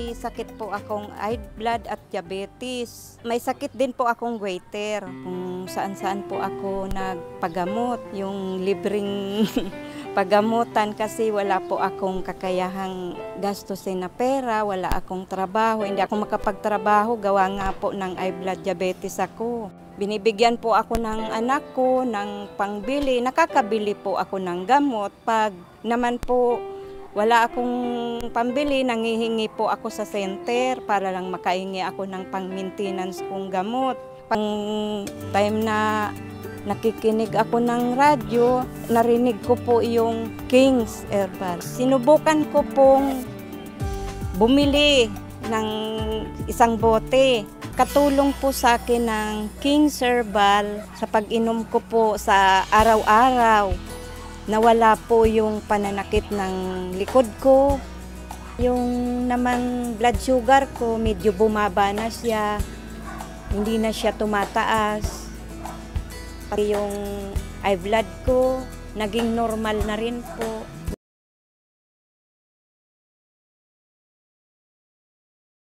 May sakit po akong high blood at diabetes. May sakit din po akong goiter. Kung saan-saan po ako nagpagamot. Yung libreng pagamutan kasi wala po akong kakayahang gastusin na pera, wala akong trabaho. Hindi ako makapagtrabaho, gawa nga po ng high blood diabetes ako. Binibigyan po ako ng anak ko ng pangbili. Nakakabili po ako ng gamot. Pag naman po wala akong pambili, nangihingi po ako sa center para lang makahingi ako ng pang-maintenance kong gamot. Pang time na nakikinig ako ng radyo, narinig ko po yung King's Herbal. Sinubukan ko pong bumili ng isang bote. Katulong po sa akin ng King's Herbal sa pag-inom ko po sa araw-araw. Nawala po yung pananakit ng likod ko. Yung naman blood sugar ko, medyo bumaba na siya. Hindi na siya tumataas. Pati yung high blood ko, naging normal na rin po.